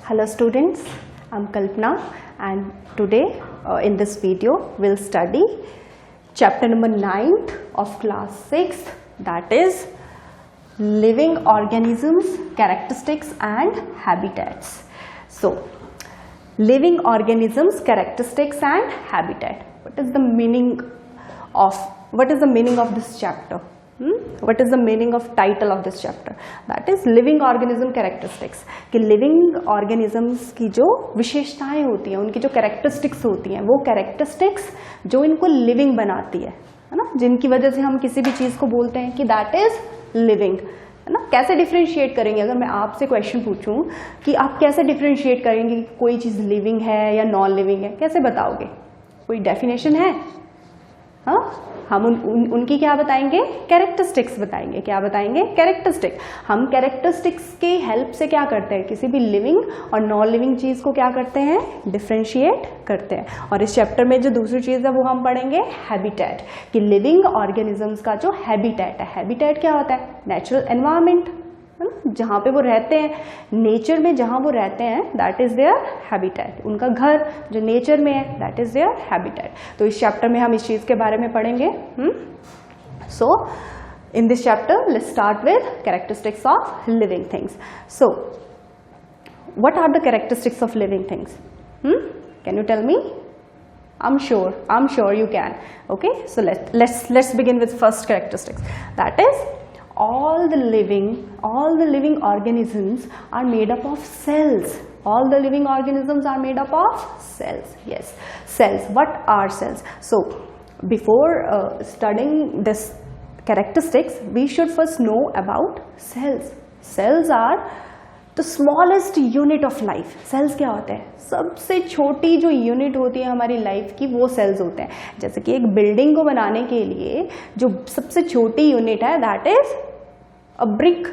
Hello students, I'm Kalpana and today in this video we'll study chapter number 9 of class 6, that is living organisms, characteristics and habitats. So living organisms, characteristics and habitat. What is the meaning of this chapter? What is the meaning of title of this chapter? That is living organism characteristics. कि living organisms की जो विशेषताएं होती हैं, उनकी जो characteristics होती हैं, वो characteristics जो इनको living बनाती है ना, जिनकी वजह से हम किसी भी चीज़ को बोलते हैं कि that is living, है ना. कैसे डिफ्रेंशिएट करेंगे? अगर मैं आपसे क्वेश्चन पूछूं कि आप कैसे डिफ्रेंशिएट करेंगे कि कोई चीज़ लिविंग है या नॉन लिविंग है, कैसे बताओगे? कोई डेफिनेशन है? हाँ, हम उनकी क्या बताएंगे? कैरेक्टरिस्टिक्स बताएंगे. क्या बताएंगे? कैरेक्टरिस्टिक. हम कैरेक्टरिस्टिक्स की हेल्प से क्या करते हैं? किसी भी लिविंग और नॉन लिविंग चीज़ को क्या करते हैं? डिफ्रेंशिएट करते हैं. और इस चैप्टर में जो दूसरी चीज़ है वो हम पढ़ेंगे हैबिटेट, कि लिविंग ऑर्गेनिजम्स का जो हैबिटेट है. हैबिटेट क्या होता है? नेचुरल एनवायरनमेंट, जहाँ पे वो रहते हैं, नेचर में जहाँ वो रहते हैं, दैट इज देयर हैबिटेट. उनका घर जो नेचर में है, दैट इज देयर हैबिटेट. तो इस चैप्टर में हम इस चीज के बारे में पढ़ेंगे. So in this chapter let's start with characteristics of living things. So what are the characteristics of living things? Can you tell me? I'm sure you can. Okay, so let's begin with first characteristics. That is, all the living organisms are made up of cells. All the living organisms are made up of cells. Yes, cells. What are cells? So before studying this characteristics, we should first know about cells. Cells are the smallest unit of life. Cells क्या होते हैं? सबसे छोटी जो unit होती है हमारी life की, वो सेल्स होते हैं. जैसे कि एक बिल्डिंग को बनाने के लिए जो सबसे छोटी यूनिट है, दैट इज अ ब्रिक.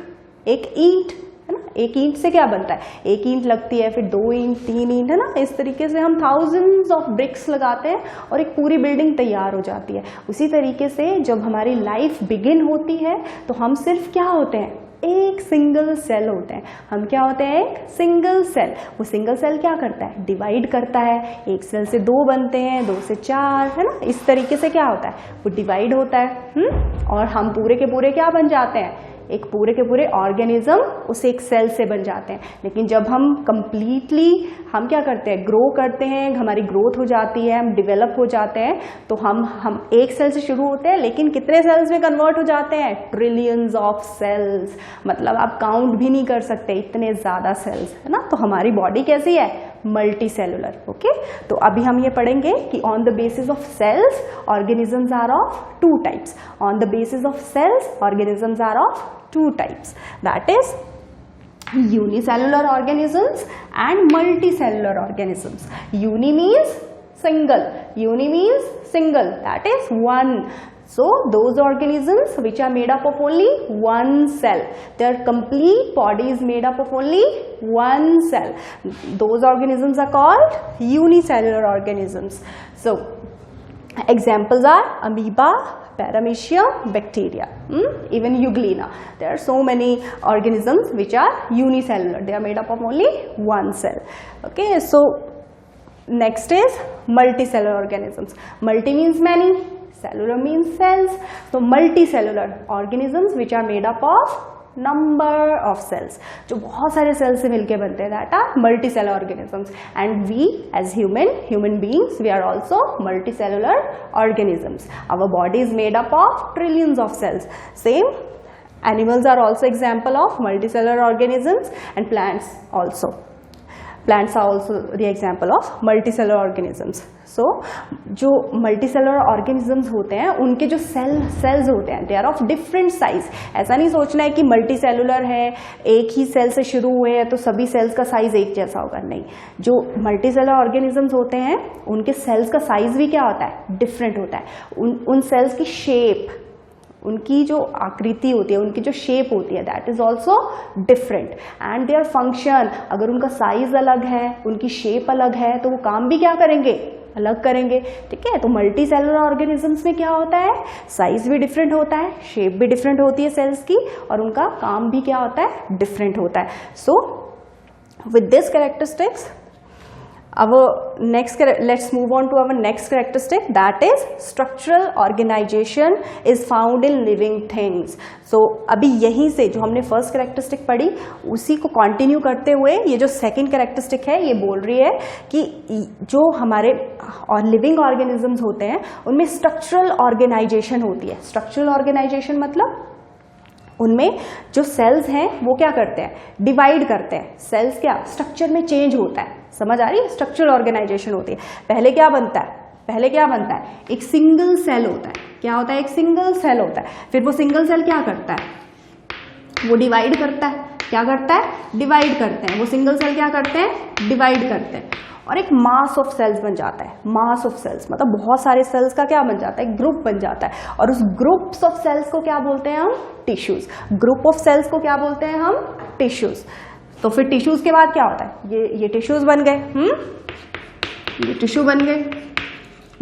एक ईंट है ना. एक ईंट से क्या बनता है? एक ईंट लगती है, फिर 2 ईंट, 3 ईंट, है ना. इस तरीके से हम थाउजेंड्स ऑफ ब्रिक्स लगाते हैं और एक पूरी बिल्डिंग तैयार हो जाती है. उसी तरीके से जब हमारी लाइफ बिगिन होती है तो हम सिर्फ क्या होते हैं? एक सिंगल सेल होते हैं. हम क्या होते हैं? एक सिंगल सेल. वो सिंगल सेल क्या करता है? डिवाइड करता है. एक सेल से 2 बनते हैं, 2 से 4, है ना. इस तरीके से क्या होता है? वो डिवाइड होता है. और हम पूरे के पूरे क्या बन जाते हैं? एक पूरे के पूरे ऑर्गेनिज्म उस एक सेल से बन जाते हैं. लेकिन जब हम कंप्लीटली हम क्या करते हैं? ग्रो करते हैं, हमारी ग्रोथ हो जाती है, हम डेवलप हो जाते हैं, तो हम एक सेल से शुरू होते हैं, लेकिन कितने सेल्स में कन्वर्ट हो जाते हैं? Trillions of cells. मतलब आप काउंट भी नहीं कर सकते, इतने ज़्यादा सेल्स, है ना. तो हमारी बॉडी कैसी है? Multi cellular. ओके, तो अभी हम ये पढ़ेंगे कि on the basis of cells organisms are of 2 types. On the basis of cells organisms are of 2 types. That is unicellular organisms and multicellular organisms. Uni means single. Uni means single. That is one. So those organisms which are made up of only one cell, their complete body is made up of only one cell. Those organisms are called unicellular organisms. So examples are amoeba, paramecium, bacteria, even euglena. There are so many organisms which are unicellular. They are made up of only one cell. Okay, so next is multicellular organisms. Multi means many, cellular means cells. So multicellular organisms which are made up of number of cells, जो बहुत सारे sales से मिलके बनते हैं, that are multicellular organisms. And we as human beings, we are also multicellular organisms. Our body is made up of trillions of cells. Same, animals are also example of multicellular organisms, and plants also. Plants are also the example of multicellular organisms. So जो multicellular organisms होते हैं, उनके जो cells होते हैं, they are of different size. ऐसा नहीं सोचना है कि multicellular है, एक ही सेल से शुरू हुए हैं तो सभी सेल्स का साइज एक जैसा होगा. नहीं, जो multicellular organisms होते हैं उनके सेल्स का साइज भी क्या होता है? डिफरेंट होता है. उन सेल्स की शेप, उनकी जो आकृति होती है, उनकी जो शेप होती है, that is also different. And their function, अगर उनका साइज अलग है, उनकी शेप अलग है, तो वो काम भी क्या करेंगे? अलग करेंगे. ठीक है. तो मल्टी सेलुलर ऑर्गेनिजम्स में क्या होता है? साइज भी डिफरेंट होता है, शेप भी डिफरेंट होती है सेल्स की, और उनका काम भी क्या होता है? डिफरेंट होता है. सो With this characteristics, let's move on to our next characteristic, that is structural organization is found in living things. So अभी यहीं से जो हमने फर्स्ट कैरेक्टरिस्टिक पढ़ी उसी को कंटिन्यू करते हुए ये जो सेकंड कैरेक्टरिस्टिक है ये बोल रही है कि जो हमारे और लिविंग ऑर्गेनिजम्स होते हैं उनमें स्ट्रक्चरल ऑर्गेनाइजेशन होती है. स्ट्रक्चरल ऑर्गेनाइजेशन मतलब उनमें जो सेल्स हैं वो क्या करते हैं, डिवाइड करते हैं. सेल्स क्या स्ट्रक्चर में चेंज होता है, समझ आ रही है. स्ट्रक्चरल ऑर्गेनाइजेशन होती है. पहले क्या बनता है, एक सिंगल सेल होता है. क्या होता है, एक सिंगल सेल होता है. फिर वो सिंगल सेल क्या करता है, वो डिवाइड करता है. क्या करता है, डिवाइड करते हैं. वो सिंगल सेल क्या करते हैं, डिवाइड करते हैं और एक मास ऑफ सेल्स बन जाता है. मास ऑफ सेल्स मतलब बहुत सारे सेल्स का क्या बन जाता है, ग्रुप बन जाता है. और उस ग्रुप्स ऑफ सेल्स को क्या बोलते हैं हम, टिश्यूज. ग्रुप ऑफ सेल्स को क्या बोलते हैं हम, टिश्यूज. तो फिर टिश्यूज के बाद क्या होता है, ये टिश्यूज बन गए. ये टिश्यू बन गए,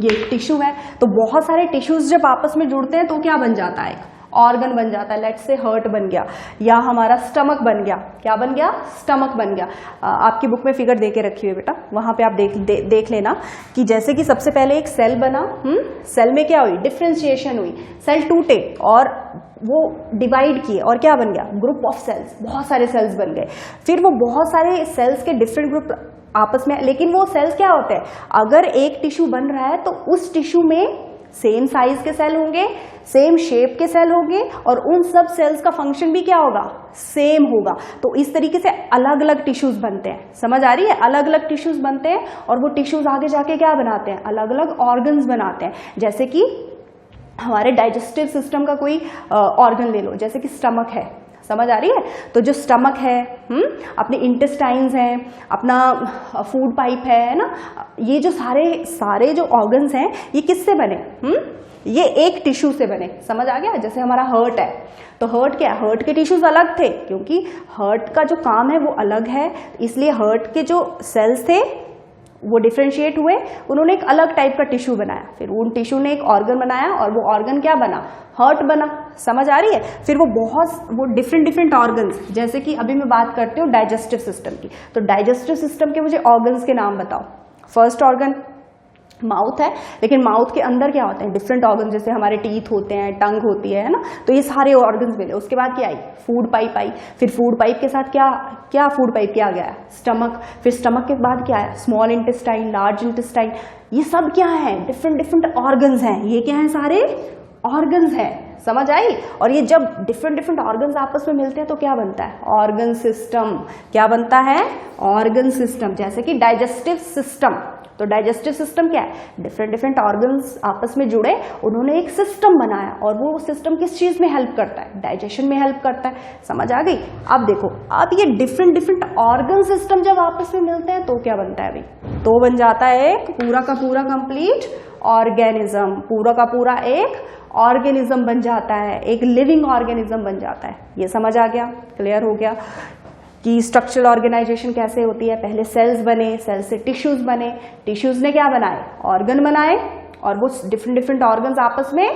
ये टिश्यू है. तो बहुत सारे टिश्यूज जब आपस में जुड़ते हैं तो क्या बन जाता है, ऑर्गन बन जाता है. लेट्स से हार्ट बन गया या हमारा स्टमक बन गया. क्या बन गया, स्टमक बन गया. आपकी बुक में फिगर दे के रखी हुई बेटा, वहां पे आप देख लेना कि जैसे कि सबसे पहले एक सेल बना. सेल में क्या हुई, डिफ्रेंशिएशन हुई. सेल टूटे और वो डिवाइड किए और क्या बन गया, ग्रुप ऑफ सेल्स. बहुत सारे सेल्स बन गए. फिर वो बहुत सारे सेल्स के डिफरेंट ग्रुप आपस में, लेकिन वो सेल्स क्या होते हैं, अगर एक टिश्यू बन रहा है तो उस टिश्यू में सेम साइज के सेल होंगे, सेम शेप के सेल होंगे और उन सब सेल्स का फंक्शन भी क्या होगा, सेम होगा. तो इस तरीके से अलग अलग टिश्यूज बनते हैं. समझ आ रही है, अलग अलग टिश्यूज बनते हैं और वो टिश्यूज आगे जाके क्या बनाते हैं, अलग अलग ऑर्गन्स बनाते हैं. जैसे कि हमारे डाइजेस्टिव सिस्टम का कोई ऑर्गन ले लो, जैसे कि स्टमक है. समझ आ रही है. तो जो स्टमक है, अपने इंटेस्टाइन्स हैं, अपना फूड पाइप है ना, ये जो सारे जो ऑर्गन्स हैं ये किससे बने, ये एक टिश्यू से बने. समझ आ गया. जैसे हमारा हार्ट है तो हार्ट क्या है, हार्ट के टिश्यूज अलग थे क्योंकि हार्ट का जो काम है वो अलग है, इसलिए हार्ट के जो सेल्स थे वो डिफ्रेंशिएट हुए, उन्होंने एक अलग टाइप का टिश्यू बनाया. फिर उन टिश्यू ने एक ऑर्गन बनाया और वो ऑर्गन क्या बना, हार्ट बना. समझ आ रही है. फिर वो डिफरेंट ऑर्गन्स, जैसे कि अभी मैं बात करती हूँ डाइजेस्टिव सिस्टम की. तो डाइजेस्टिव सिस्टम के मुझे ऑर्गन्स के नाम बताओ. फर्स्ट ऑर्गन माउथ है, लेकिन माउथ के अंदर क्या होते हैं, डिफरेंट ऑर्गन. जैसे हमारे टीथ होते हैं, टंग होती है ना, तो ये सारे ऑर्गन्स मिले. उसके बाद क्या आई, फूड पाइप आई. फिर फूड पाइप के साथ क्या फूड पाइप क्या गया, स्टमक. फिर स्टमक के बाद क्या आया, स्मॉल इंटेस्टाइन, लार्ज इंटेस्टाइन. ये सब क्या है, डिफरेंट ऑर्गन्स हैं. ये क्या है, सारे ऑर्गन्स हैं. समझ आई. और ये जब डिफरेंट ऑर्गन्स आपस में मिलते हैं तो क्या बनता है, ऑर्गन सिस्टम. क्या बनता है, ऑर्गन सिस्टम. जैसे कि डाइजेस्टिव सिस्टम. तो डाइजेस्टिव सिस्टम क्या है, डिफरेंट ऑर्गन्स आपस में जुड़े, उन्होंने एक सिस्टम बनाया और वो सिस्टम किस चीज में हेल्प करता है, डाइजेशन में हेल्प करता है. समझ आ गई. अब देखो, अब ये डिफरेंट ऑर्गन सिस्टम जब आपस में मिलते हैं तो क्या बनता है अभी, तो बन जाता है एक पूरा का पूरा कंप्लीट ऑर्गेनिज्म. पूरा का पूरा एक ऑर्गेनिज्म बन जाता है, एक लिविंग ऑर्गेनिज्म बन जाता है. ये समझ आ गया, क्लियर हो गया कि स्ट्रक्चरल ऑर्गेनाइजेशन कैसे होती है. पहले सेल्स बने, सेल्स से टिश्यूज बने, टिश्यूज ने क्या बनाए, ऑर्गन बनाए और वो डिफरेंट ऑर्गन्स आपस में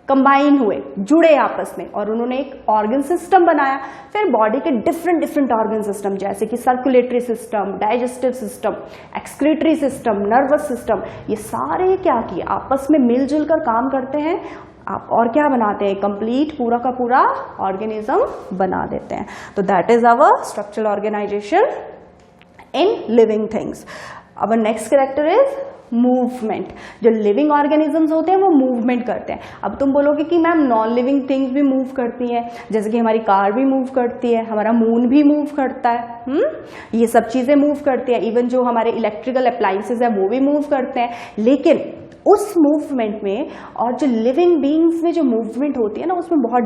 कंबाइन हुए, जुड़े आपस में और उन्होंने एक ऑर्गन सिस्टम बनाया. फिर बॉडी के डिफरेंट ऑर्गन सिस्टम, जैसे कि circulatory system, digestive system, excretory system, nervous system, ये सारे क्या किए, आपस में मिलजुल कर काम करते हैं आप और क्या बनाते हैं, कंप्लीट पूरा का पूरा ऑर्गेनिज्म बना देते हैं. तो that is our structural organisation in living things. Our next character is movement. जो लिविंग ऑर्गेनिजम्स होते हैं वो मूवमेंट करते हैं. अब तुम बोलोगे कि मैम नॉन लिविंग थिंग्स भी मूव करती हैं, जैसे कि हमारी कार भी मूव करती है, हमारा मून भी मूव करता है. ये सब चीजें मूव करती है. इवन जो हमारे इलेक्ट्रिकल अप्लायंसेस है वो भी मूव करते हैं. लेकिन उस मूवमेंट में और जो लिविंग बीइंग्स में जो मूवमेंट होती है ना, उसमें बहुत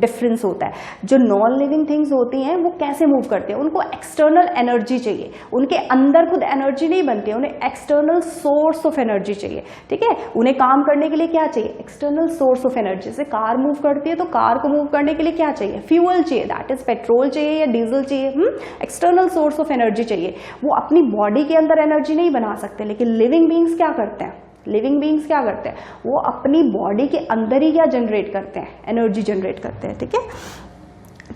डिफरेंस होता है. जो नॉन लिविंग थिंग्स होती हैं वो कैसे मूव करते हैं, उनको एक्सटर्नल एनर्जी चाहिए. उनके अंदर खुद एनर्जी नहीं बनती है, उन्हें एक्सटर्नल सोर्स ऑफ एनर्जी चाहिए. ठीक है, उन्हें काम करने के लिए क्या चाहिए, एक्सटर्नल सोर्स ऑफ एनर्जी. जैसे कार मूव करती है तो कार को मूव करने के लिए क्या चाहिए, फ्यूल चाहिए, दैट इज पेट्रोल चाहिए या डीजल चाहिए. एक्सटर्नल सोर्स ऑफ एनर्जी चाहिए. वो अपनी बॉडी के अंदर एनर्जी नहीं बना सकते. लेकिन लिविंग बीइंग्स क्या करते हैं, लिविंग बीइंग्स क्या करते हैं, वो अपनी बॉडी के अंदर ही क्या जनरेट करते हैं, एनर्जी जनरेट करते हैं. ठीक है.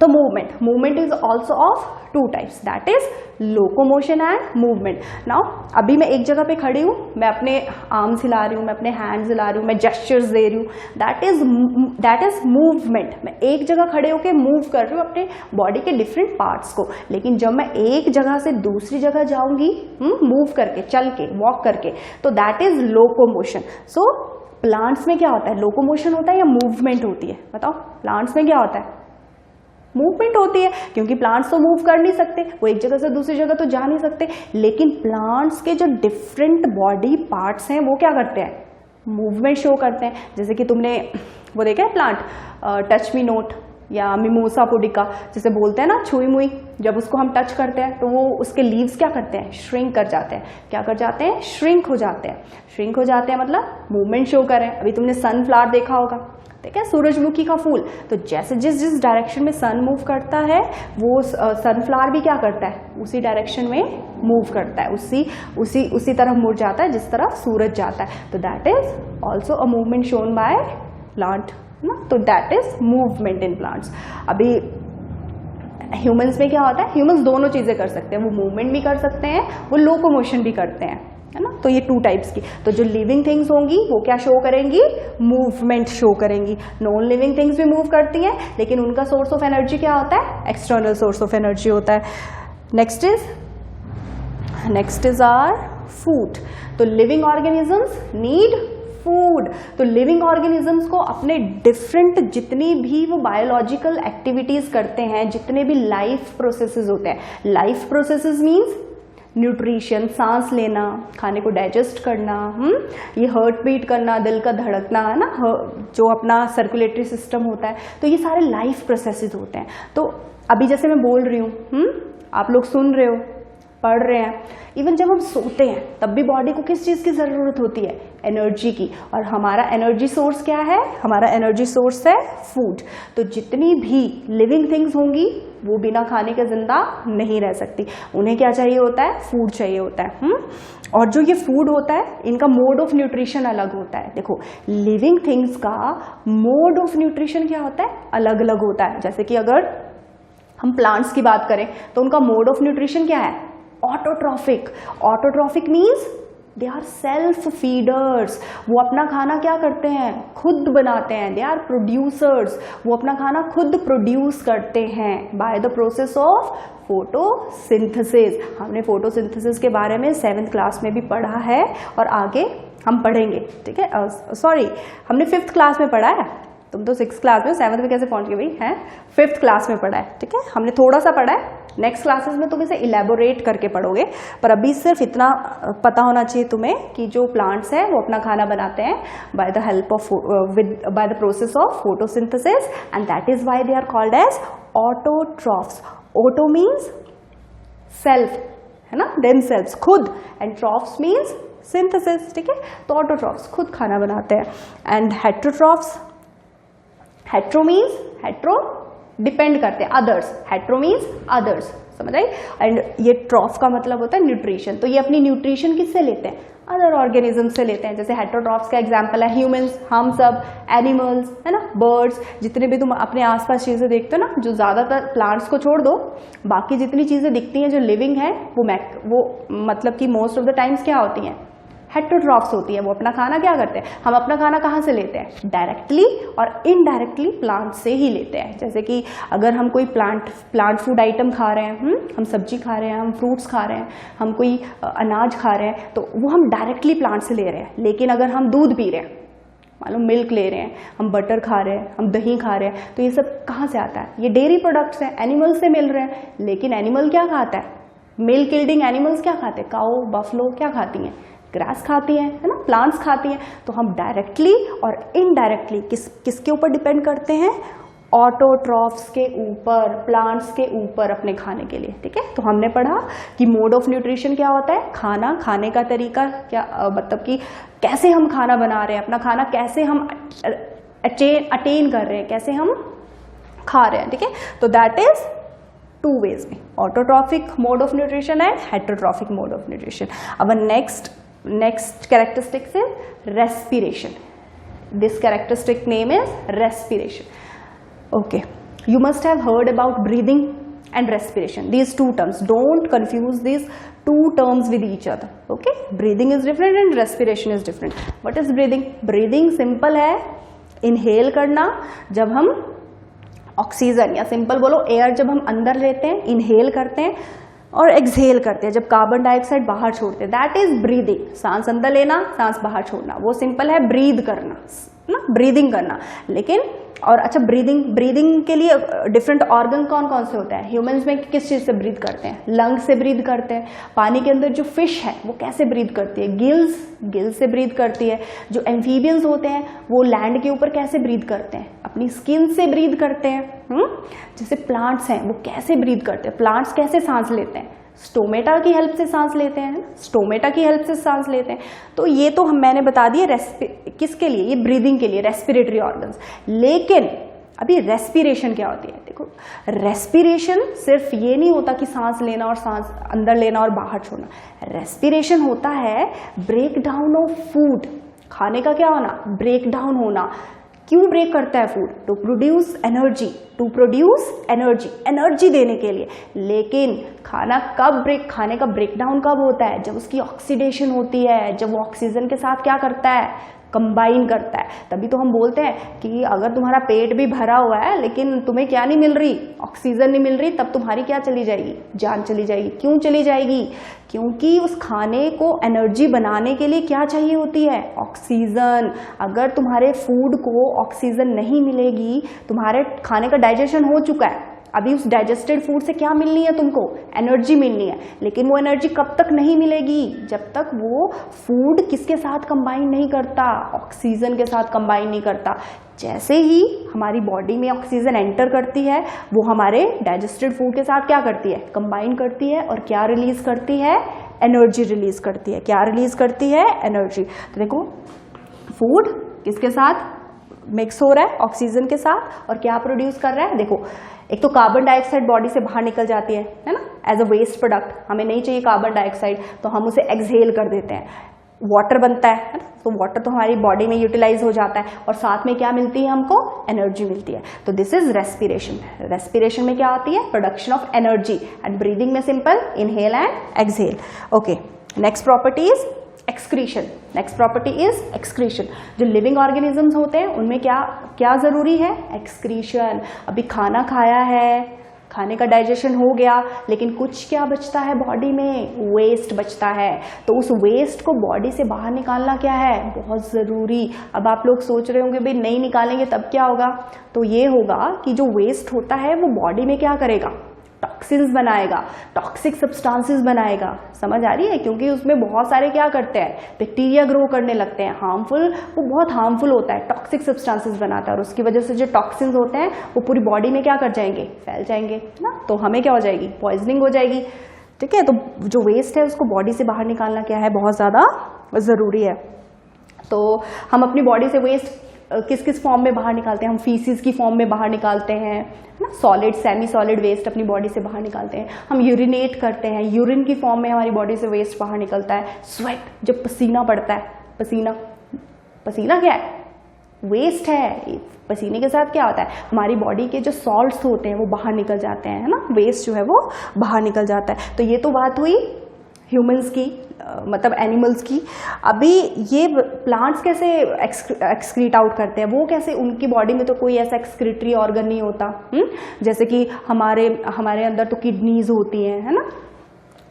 तो movement is also of two types, that is locomotion and movement. Now अभी मैं एक जगह पे खड़ी हूँ, मैं अपने आर्म्स हिला रही हूँ, मैं अपने हैंड्स हिला रही हूँ, मैं जेस्चर्स दे रही हूँ, दैट इज मूवमेंट. मैं एक जगह खड़े होकर मूव कर रही हूँ अपने बॉडी के डिफरेंट पार्ट्स को. लेकिन जब मैं एक जगह से दूसरी जगह जाऊंगी मूव करके, चल के, वॉक करके, तो that is locomotion. So plants में क्या होता है, लोकोमोशन होता है या मूवमेंट होती है? बताओ, प्लांट्स में क्या होता है? मूवमेंट होती है, क्योंकि प्लांट्स तो मूव कर नहीं सकते, वो एक जगह से दूसरी जगह तो जा नहीं सकते. लेकिन प्लांट्स के जो डिफरेंट बॉडी पार्ट्स हैं वो क्या करते हैं? मूवमेंट शो करते हैं. जैसे कि तुमने वो देखा है प्लांट, टच मी नोट या मिमोसा पुडिका जिसे बोलते हैं ना, छुई मुई, जब उसको हम टच करते हैं तो वो उसके लीव्स क्या करते हैं? श्रिंक कर जाते हैं. क्या कर जाते हैं? श्रिंक हो जाते हैं. श्रिंक हो जाते हैं मतलब मूवमेंट शो करें. अभी तुमने सनफ्लावर देखा होगा, ठीक है, सूरजमुखी का फूल. तो जैसे जिस डायरेक्शन में सन मूव करता है वो सनफ्लावर भी क्या करता है? उसी डायरेक्शन में मूव करता है, उसी तरफ मुड़ जाता है जिस तरफ सूरज जाता है. तो that is also a movement shown by plant ना. तो that is movement in plants. अभी ह्यूमंस में क्या होता है? ह्यूमंस दोनों चीजें कर सकते हैं, वो मूवमेंट भी कर सकते हैं, वो लोकोमोशन भी करते हैं, है ना. तो ये टू टाइप्स की. तो जो लिविंग थिंग्स होंगी वो क्या शो करेंगी? मूवमेंट शो करेंगी. नॉन लिविंग थिंग्स भी मूव करती हैं, लेकिन उनका सोर्स ऑफ एनर्जी क्या होता है? एक्सटर्नल सोर्स ऑफ एनर्जी होता है. Next is our food. तो लिविंग ऑर्गेनिजम्स नीड फूड. तो लिविंग ऑर्गेनिजम्स को अपने डिफरेंट जितनी भी वो बायोलॉजिकल एक्टिविटीज करते हैं, जितने भी लाइफ प्रोसेसेस होते हैं, लाइफ प्रोसेसेस मीन्स न्यूट्रिशन, सांस लेना, खाने को डाइजेस्ट करना, ये हार्ट बीट करना, दिल का धड़कना, है ना, जो अपना सर्कुलेटरी सिस्टम होता है, तो ये सारे लाइफ प्रोसेसेस होते हैं. तो अभी जैसे मैं बोल रही हूँ, आप लोग सुन रहे हो, पढ़ रहे हैं, इवन जब हम सोते हैं तब भी बॉडी को किस चीज़ की ज़रूरत होती है? एनर्जी की. और हमारा एनर्जी सोर्स क्या है? हमारा एनर्जी सोर्स है फूड. तो जितनी भी लिविंग थिंग्स होंगी वो बिना खाने के जिंदा नहीं रह सकती. उन्हें क्या चाहिए होता है? फूड चाहिए होता है. और जो ये फूड होता है, इनका मोड ऑफ न्यूट्रिशन अलग होता है. देखो, लिविंग थिंग्स का मोड ऑफ न्यूट्रिशन क्या होता है? अलग अलग होता है. जैसे कि अगर हम प्लांट्स की बात करें तो उनका मोड ऑफ न्यूट्रिशन क्या है? Autotrophic. Autotrophic means they are self feeders. वो अपना खाना क्या करते हैं? खुद बनाते हैं. They are producers. वो अपना खाना खुद प्रोड्यूस करते हैं by the process of photosynthesis. हमने फोटोसिंथेसिस के बारे में 7th क्लास में भी पढ़ा है और आगे हम पढ़ेंगे, ठीक है. सॉरी, हमने 5th क्लास में पढ़ा है. तुम तो 6th क्लास में, 7th में कैसे पहुंच गए भाई? हैं 5th क्लास में पढ़ा है, ठीक है. हमने थोड़ा सा पढ़ा है. नेक्स्ट क्लासेस में तुम इसे इलेबोरेट करके पढ़ोगे, पर अभी सिर्फ इतना पता होना चाहिए तुम्हें कि जो प्लांट्स हैं वो अपना खाना बनाते हैं by the help of by the process of photosynthesis, and that is why they are called as autotrophs. Auto means self, है ना, देमसेल्व्स, खुद, एंड ट्रॉफ्स मीन्स सिंथेसिस, ठीक है. तो ऑटोट्रॉफ्स खुद खाना बनाते हैं. And heterotrophs, hetero means hetero depend करते हैं, अदर्स. हेट्रो मीन्स अदर्स, समझ आई. एंड ये ट्रॉफ का मतलब होता है न्यूट्रिशन. तो ये अपनी न्यूट्रिशन किससे लेते हैं? अदर ऑर्गेनिज्म से लेते हैं. जैसे हेट्रोट्रॉफ्स का एग्जांपल है ह्यूमंस, हम सब, एनिमल्स, है ना, बर्ड्स. जितने भी तुम अपने आसपास चीजें देखते हो ना, जो ज्यादातर प्लांट्स को छोड़ दो, बाकी जितनी चीजें दिखती हैं जो लिविंग है वो मतलब कि मोस्ट ऑफ द टाइम्स क्या होती हैं? हेट्रोट्रॉफ्स होती है. वो अपना खाना क्या करते हैं? हम अपना खाना कहाँ से लेते हैं? डायरेक्टली और इनडायरेक्टली प्लांट से ही लेते हैं. जैसे कि अगर हम कोई प्लांट फूड आइटम खा रहे हैं, हम सब्जी खा रहे हैं, हम फ्रूट्स खा रहे हैं, हम कोई अनाज खा रहे हैं, तो वो हम डायरेक्टली प्लांट से ले रहे हैं. लेकिन अगर हम दूध पी रहे हैं, मालूम मिल्क ले रहे हैं, हम बटर खा रहे हैं, हम दही खा रहे हैं, तो ये सब कहाँ से आता है? ये डेयरी प्रोडक्ट्स हैं, एनिमल से मिल रहे हैं. लेकिन एनिमल क्या खाता है? मिल्क यील्डिंग एनिमल्स क्या खाते हैं? काऊ, बफलो क्या खाती हैं? ग्रास खाती हैं, है ना, प्लांट्स खाती हैं. तो हम डायरेक्टली और इनडायरेक्टली किसके ऊपर डिपेंड करते हैं? ऑटोट्रॉफ्स के ऊपर, प्लांट्स के ऊपर अपने खाने के लिए, ठीक है. तो हमने पढ़ा कि मोड ऑफ न्यूट्रिशन क्या होता है? खाना खाने का तरीका क्या, मतलब कि कैसे हम खाना बना रहे हैं, अपना खाना कैसे हम अटेन कर रहे हैं, कैसे हम खा रहे हैं, ठीक है. तो दैट इज 2 ways में, autotrophic mode of nutrition and heterotrophic mode of nutrition. अब next characteristic is respiration. This characteristic name is respiration. Okay. You must have heard about breathing and respiration. These two terms. Don't confuse these two terms with each other. Okay? Breathing is different and respiration is different. What is breathing? Breathing simple है inhale करना जब हम oxygen या simple बोलो air जब हम अंदर लेते हैं, इनहेल करते हैं और एक्सहेल करते हैं जब कार्बन डाइऑक्साइड बाहर छोड़ते हैं. That is breathing. सांस अंदर लेना, सांस बाहर छोड़ना, वो सिंपल है ब्रीद करना ना, ब्रीदिंग करना. लेकिन और अच्छा ब्रीदिंग के लिए डिफरेंट ऑर्गन कौन कौन से होते हैं? ह्यूमंस में किस चीज़ से ब्रीद करते हैं? लंग से ब्रीद करते हैं. पानी के अंदर जो फिश है वो कैसे ब्रीद करती है? गिल्स से ब्रीद करती है. जो एम्फीबियंस होते हैं वो लैंड के ऊपर कैसे ब्रीद करते हैं? अपनी स्किन से ब्रीद करते हैं. जैसे प्लांट्स हैं वो कैसे ब्रीद करते हैं? प्लांट्स कैसे सांस लेते हैं? स्टोमेटा की हेल्प से सांस लेते हैं. स्टोमेटा की हेल्प से सांस लेते हैं. तो ये तो मैंने बता दिया किसके लिए? ये ब्रीदिंग के लिए, रेस्पिरेटरी ऑर्गन्स. लेकिन अभी रेस्पिरेशन क्या होती है? देखो, रेस्पिरेशन सिर्फ ये नहीं होता कि सांस लेना और सांस अंदर लेना और बाहर छोड़ना. रेस्पिरेशन होता है ब्रेक डाउन ऑफ फूड. खाने का क्या होना? ब्रेक डाउन होना. क्यों ब्रेक करता है food? To produce energy. To produce energy, energy देने के लिए. लेकिन खाना खाने का ब्रेकडाउन कब होता है? जब उसकी ऑक्सीडेशन होती है, जब वो ऑक्सीजन के साथ क्या करता है? कंबाइन करता है. तभी तो हम बोलते हैं कि अगर तुम्हारा पेट भी भरा हुआ है लेकिन तुम्हें क्या नहीं मिल रही? ऑक्सीजन नहीं मिल रही, तब तुम्हारी क्या चली जाएगी? जान चली जाएगी. क्यों चली जाएगी? क्योंकि उस खाने को एनर्जी बनाने के लिए क्या चाहिए होती है? ऑक्सीजन. अगर तुम्हारे फूड को ऑक्सीजन नहीं मिलेगी, तुम्हारे खाने का डाइजेशन हो चुका है, अभी उस डाइजेस्टेड फूड से क्या मिलनी है तुमको? एनर्जी मिलनी है. लेकिन वो एनर्जी कब तक नहीं मिलेगी? जब तक वो फूड किसके साथ कंबाइन नहीं करता? ऑक्सीजन के साथ कंबाइन नहीं करता. जैसे ही हमारी बॉडी में ऑक्सीजन एंटर करती है, वो हमारे डाइजेस्टेड फूड के साथ क्या करती है? कंबाइन करती है. और क्या रिलीज करती है? एनर्जी रिलीज करती है. क्या रिलीज करती है? एनर्जी. तो देखो, फूड किसके साथ मिक्स हो रहा है? ऑक्सीजन के साथ. और क्या प्रोड्यूस कर रहा है? देखो, एक तो कार्बन डाइऑक्साइड बॉडी से बाहर निकल जाती है ना, एज अ वेस्ट प्रोडक्ट. हमें नहीं चाहिए कार्बन डाइऑक्साइड, तो हम उसे एक्सहेल कर देते हैं. वाटर बनता है ना, तो वाटर तो हमारी बॉडी में यूटिलाइज हो जाता है. और साथ में क्या मिलती है हमको? एनर्जी मिलती है. तो दिस इज रेस्पिरेशन. रेस्पिरेशन में क्या होती है? Production of energy. And breathing में simple inhale and exhale. Okay, next property is excretion. Next property is excretion. जो लिविंग ऑर्गेनिजम्स होते हैं उनमें क्या क्या जरूरी है? एक्सक्रीशन. अभी खाना खाया है, खाने का डाइजेशन हो गया, लेकिन कुछ क्या बचता है बॉडी में? वेस्ट बचता है. तो उस वेस्ट को बॉडी से बाहर निकालना क्या है? बहुत ज़रूरी. अब आप लोग सोच रहे होंगे भाई नहीं निकालेंगे तब क्या होगा? तो ये होगा कि जो वेस्ट होता है वो बॉडी में क्या करेगा? टॉक्सिन्स बनाएगा, टॉक्सिक सब्सटेंसेस बनाएगा. समझ आ रही है? क्योंकि उसमें बहुत सारे क्या करते हैं? बैक्टीरिया ग्रो करने लगते हैं. हार्मफुल, वो बहुत हार्मफुल होता है, टॉक्सिक सब्सटेंसेस बनाता है. और उसकी वजह से जो टॉक्सिन्स होते हैं वो पूरी बॉडी में क्या कर जाएंगे? फैल जाएंगे ना. तो हमें क्या हो जाएगी? पॉइजनिंग हो जाएगी. ठीक है. तो जो वेस्ट है उसको बॉडी से बाहर निकालना क्या है? बहुत ज़्यादा ज़रूरी है. तो हम अपनी बॉडी से वेस्ट किस किस फॉर्म में बाहर निकालते हैं? हम फीसिस की फॉर्म में बाहर निकालते हैं ना, सॉलिड सेमी सॉलिड वेस्ट अपनी बॉडी से बाहर निकालते हैं. हम यूरिनेट करते हैं, यूरिन की फॉर्म में हमारी बॉडी से वेस्ट बाहर निकलता है. स्वेट, जब पसीना पड़ता है, पसीना क्या है? वेस्ट है. पसीने के साथ क्या होता है? हमारी बॉडी के जो सॉल्ट्स होते हैं वो बाहर निकल जाते हैं, है ना. वेस्ट जो है वो बाहर निकल जाता है. तो ये तो बात हुई ह्यूमंस की, मतलब एनिमल्स की. अभी ये प्लांट्स कैसे एक्सक्रीट आउट करते हैं? वो कैसे? उनकी बॉडी में तो कोई ऐसा एक्सक्रीटरी ऑर्गन नहीं होता. जैसे कि हमारे अंदर तो किडनीज होती हैं, है ना.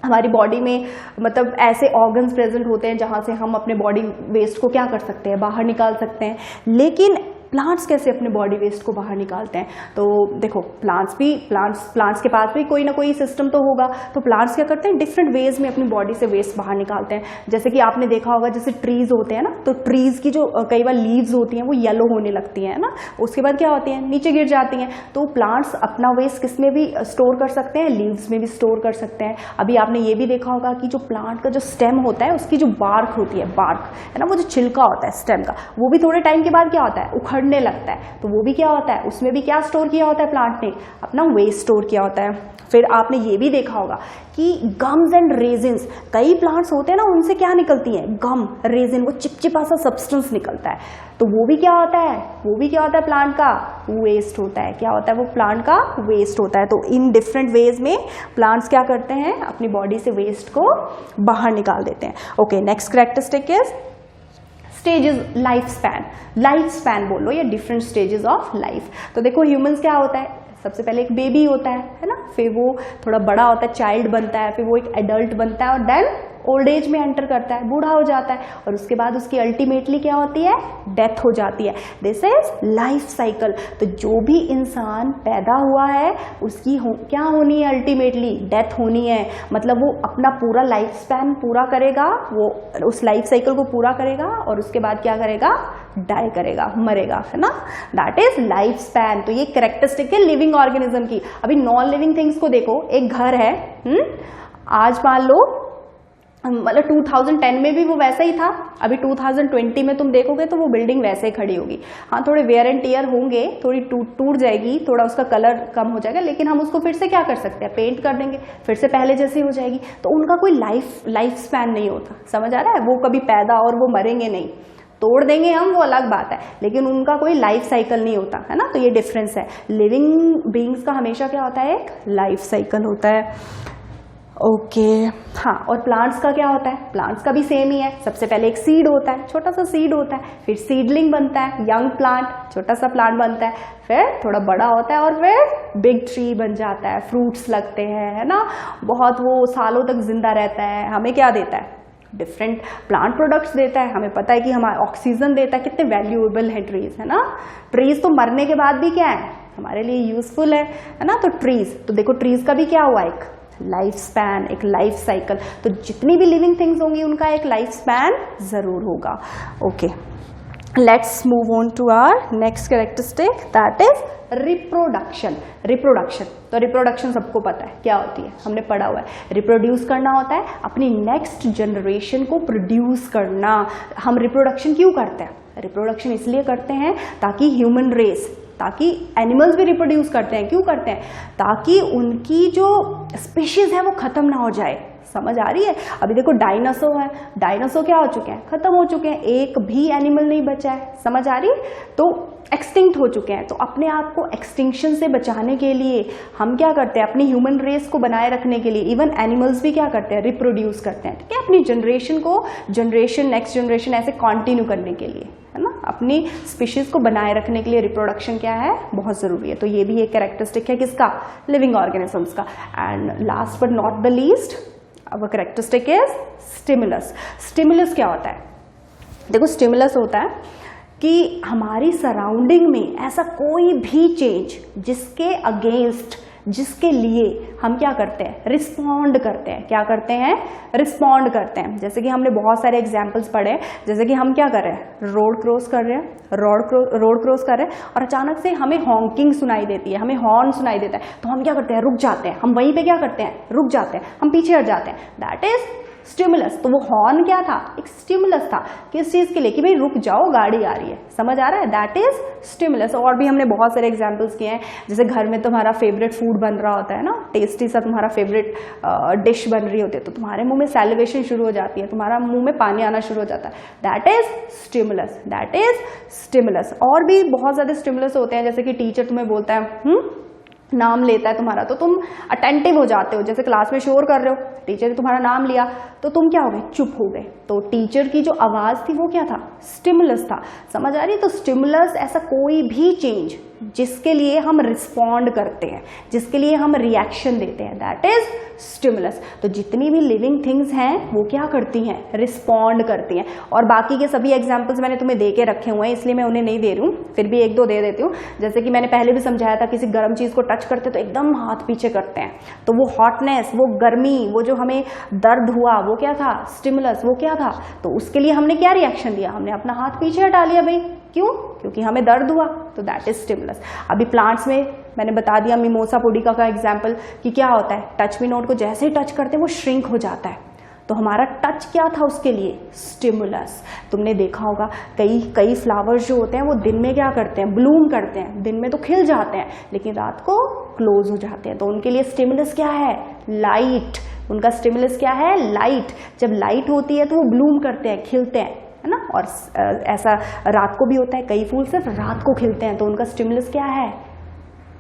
हमारी बॉडी में मतलब ऐसे ऑर्गन्स प्रेजेंट होते हैं जहाँ से हम अपने बॉडी वेस्ट को क्या कर सकते हैं? बाहर निकाल सकते हैं. लेकिन प्लांट्स कैसे अपने बॉडी वेस्ट को बाहर निकालते हैं? तो देखो, प्लांट्स के पास भी कोई ना कोई सिस्टम तो होगा. तो प्लांट्स क्या करते हैं? डिफरेंट वेज में अपनी बॉडी से वेस्ट बाहर निकालते हैं. जैसे कि आपने देखा होगा, जैसे ट्रीज होते हैं ना, तो ट्रीज की जो कई बार लीव्स होती हैं वो येलो होने लगती हैं ना. उसके बाद क्या होती हैं? नीचे गिर जाती हैं. तो प्लांट्स अपना वेस्ट किस में भी स्टोर कर सकते हैं? लीव्स में भी स्टोर कर सकते हैं. अभी आपने ये भी देखा होगा कि जो प्लांट का जो स्टेम होता है, उसकी जो बार्क होती है, बार्क है ना, वो जो छिलका होता है स्टेम का, वो भी थोड़े टाइम के बाद क्या होता है? उखड़ झड़ने लगता है, तो वो भी क्या होता है, उसमें भी क्या स्टोर किया होता है प्लांट ने, अपना वेस्ट स्टोर किया होता है। फिर आपने ये भी देखा होगा कि गम्स एंड रेजिन्स, कई प्लांट्स होते हैं ना, उनसे क्या निकलती है, गम, रेजिन, वो चिपचिपा सा सब्सटेंस निकलता है, तो वो भी क्या होता है, वो भी क्या होता है, प्लांट का वेस्ट होता है। क्या होता है, वो प्लांट का वेस्ट होता है। तो इन डिफरेंट वेज में प्लांट्स क्या करते हैं, अपनी बॉडी से वेस्ट को बाहर निकाल देते हैं। Okay, next characteristic is stages, life span. Life span बोलो या डिफरेंट स्टेजेस ऑफ लाइफ। तो देखो ह्यूमंस क्या होता है, सबसे पहले एक बेबी होता है ना, फिर वो थोड़ा बड़ा होता है, चाइल्ड बनता है, फिर वो एक एडल्ट बनता है और देन ओल्ड एज में एंटर करता है, बूढ़ा हो जाता है, और उसके बाद उसकी अल्टीमेटली क्या होती है, डेथ हो जाती है। This is life cycle. तो जो भी इंसान पैदा हुआ है उसकी क्या होनी है, अल्टीमेटली डेथ होनी है। मतलब वो अपना पूरा लाइफ स्पैन पूरा करेगा, वो उस लाइफ साइकिल को पूरा करेगा और उसके बाद क्या करेगा, डाई करेगा, मरेगा, है ना। That is life span. तो ये कैरेक्टरिस्टिक है लिविंग ऑर्गेनिज्म की। अभी नॉन लिविंग थिंग्स को देखो, एक घर है, आज मान लो मतलब 2010 में भी वो वैसा ही था, अभी 2020 में तुम देखोगे तो वो बिल्डिंग वैसे ही खड़ी होगी। हाँ, थोड़े वेयर एंड टियर होंगे, थोड़ी टूट जाएगी, थोड़ा उसका कलर कम हो जाएगा, लेकिन हम उसको फिर से क्या कर सकते हैं, पेंट कर देंगे, फिर से पहले जैसी हो जाएगी। तो उनका कोई लाइफ स्पैन नहीं होता, समझ आ रहा है, वो कभी पैदा और वो मरेंगे नहीं, तोड़ देंगे हम, वो अलग बात है, लेकिन उनका कोई लाइफ साइकिल नहीं होता, है ना। तो ये डिफरेंस है, लिविंग बीइंग्स का हमेशा क्या होता है, एक लाइफ साइकिल होता है। ओके, हाँ, और प्लांट्स का क्या होता है, प्लांट्स का भी सेम ही है। सबसे पहले एक सीड होता है, छोटा सा सीड होता है, फिर सीडलिंग बनता है, यंग प्लांट, छोटा सा प्लांट बनता है, फिर थोड़ा बड़ा होता है और फिर बिग ट्री बन जाता है, फ्रूट्स लगते हैं, है ना, बहुत वो सालों तक जिंदा रहता है, हमें क्या देता है, डिफरेंट प्लांट प्रोडक्ट्स देता है, हमें पता है कि हमारा ऑक्सीजन देता है, कितने वैल्यूएबल है ट्रीज, है ना। ट्रीज तो मरने के बाद भी क्या है, हमारे लिए यूजफुल है ना। तो ट्रीज, तो देखो ट्रीज का भी क्या हुआ, एक लाइफ स्पैन, एक लाइफ साइकिल। तो जितनी भी लिविंग थिंग्स होंगी उनका एक लाइफ स्पैन जरूर होगा। Okay, let's move on to our next characteristic, that is reproduction. Reproduction, तो रिप्रोडक्शन सबको पता है क्या होती है, हमने पढ़ा हुआ है, रिप्रोड्यूस करना होता है, अपनी नेक्स्ट जनरेशन को प्रोड्यूस करना। हम रिप्रोडक्शन क्यों करते हैं, रिप्रोडक्शन इसलिए करते हैं ताकि ह्यूमन रेस, ताकि एनिमल्स भी रिप्रोड्यूस करते हैं, क्यों करते हैं, ताकि उनकी जो स्पीशीज है वो खत्म ना हो जाए। समझ आ रही है। अभी देखो डायनासोर है, डायनासोर क्या हो चुके हैं, खत्म हो चुके हैं, एक भी एनिमल नहीं बचा है, समझ आ रही है, तो एक्सटिंक्ट हो चुके हैं। तो अपने आप को एक्सटिंक्शन से बचाने के लिए हम क्या करते हैं, अपनी ह्यूमन रेस को बनाए रखने के लिए, इवन एनिमल्स भी क्या करते हैं, रिप्रोड्यूस करते हैं, ठीक है, अपनी जनरेशन को, जनरेशन नेक्स्ट जनरेशन ऐसे कंटिन्यू करने के लिए, है ना, अपनी स्पीशीज को बनाए रखने के लिए रिप्रोडक्शन क्या है, बहुत जरूरी है। तो ये भी एक कैरेक्टरिस्टिक है किसका, लिविंग ऑर्गेनिजम्स का। And last but not the least, अब कैरेक्टरिस्टिक इज स्टिमुलस। स्टिमुलस क्या होता है, देखो स्टिमुलस होता है कि हमारी सराउंडिंग में ऐसा कोई भी चेंज जिसके अगेंस्ट, जिसके लिए हम क्या करते हैं, रिस्पॉन्ड करते हैं। क्या करते हैं, रिस्पॉन्ड करते हैं। जैसे कि हमने बहुत सारे एग्जाम्पल्स पढ़े, जैसे कि हम क्या कर रहे हैं, रोड क्रॉस कर रहे हैं, रोड क्रॉस कर रहे हैं और अचानक से हमें हॉन्किंग सुनाई देती है, हमें हॉर्न सुनाई देता है, तो हम क्या करते हैं, रुक जाते हैं। हम वहीं पे क्या करते हैं, रुक जाते हैं, हम पीछे हट जाते हैं। That is stimulus. तो वो हॉर्न क्या था, एक स्टिमुलस था, किस चीज के लिए, कि भाई रुक जाओ, गाड़ी आ रही है, समझ आ रहा है, दैट इज स्टिमुलस। और भी हमने बहुत सारे एग्जांपल्स किए हैं, जैसे घर में तुम्हारा फेवरेट फूड बन रहा होता है ना, टेस्टी सा तुम्हारा फेवरेट डिश बन रही होती है, तो तुम्हारे मुंह में सैलिवेशन शुरू हो जाती है, तुम्हारा मुंह में पानी आना शुरू हो जाता है, that is stimulus, that is stimulus. और भी बहुत ज्यादा स्टिमुलस होते हैं, जैसे कि टीचर तुम्हें बोलता है, नाम लेता है तुम्हारा, तो तुम अटेंटिव हो जाते हो, जैसे क्लास में शोर कर रहे हो, टीचर ने तुम्हारा नाम लिया तो तुम क्या हो गए, चुप हो गए। तो टीचर की जो आवाज थी वो क्या था, स्टिमुलस था, समझ आ रही है। तो स्टिमुलस ऐसा कोई भी चेंज जिसके लिए हम रिस्पॉन्ड करते हैं, जिसके लिए हम रिएक्शन देते हैं, दैट इज स्टिमुलस। तो जितनी भी लिविंग थिंग्स हैं वो क्या करती हैं, रिस्पॉन्ड करती हैं। और बाकी के सभी एग्जांपल्स मैंने तुम्हें दे के रखे हुए हैं, इसलिए मैं उन्हें नहीं दे रही हूँ, फिर भी एक दो दे देती हूँ। जैसे कि मैंने पहले भी समझाया था, किसी गर्म चीज को टच करते तो एकदम हाथ पीछे करते हैं, तो वो हॉटनेस, वो गर्मी, वो जो हमें दर्द हुआ, वो क्या था, स्टिमुलस, वो क्या था। तो उसके लिए हमने क्या रिएक्शन दिया, हमने अपना हाथ पीछे हटा लिया भाई, क्यों, क्योंकि हमें दर्द हुआ, तो दैट इज स्टिमुलस। अभी प्लांट्स में मैंने बता दिया मिमोसा पुडिका का एग्जाम्पल कि क्या होता है, टच मी नोट को जैसे ही टच करते हैं वो श्रिंक हो जाता है, तो हमारा टच क्या था उसके लिए? स्टिमुलस। तुमने देखा होगा कई फ्लावर्स जो होते हैं वो दिन में क्या करते हैं? ब्लूम करते हैं। दिन में तो खिल जाते हैं लेकिन रात को क्लोज हो जाते हैं। तो उनके लिए स्टिमुलस क्या है? लाइट। उनका स्टिमुलस क्या है? लाइट। जब लाइट होती है तो वो ब्लूम करते हैं, खिलते हैं, है ना। और ऐसा रात को भी होता है, कई फूल सिर्फ रात को खिलते हैं। तो उनका स्टिमुलस क्या है?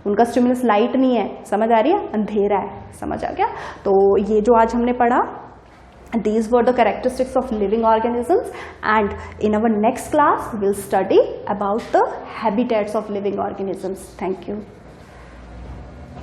उनका स्टिमुलस लाइट नहीं है। समझ आ रही है? अंधेरा है। समझ आ गया? तो ये जो आज हमने पढ़ा, these were the characteristics of living organisms, and in our next class we'll study about the habitats of living organisms. Thank you.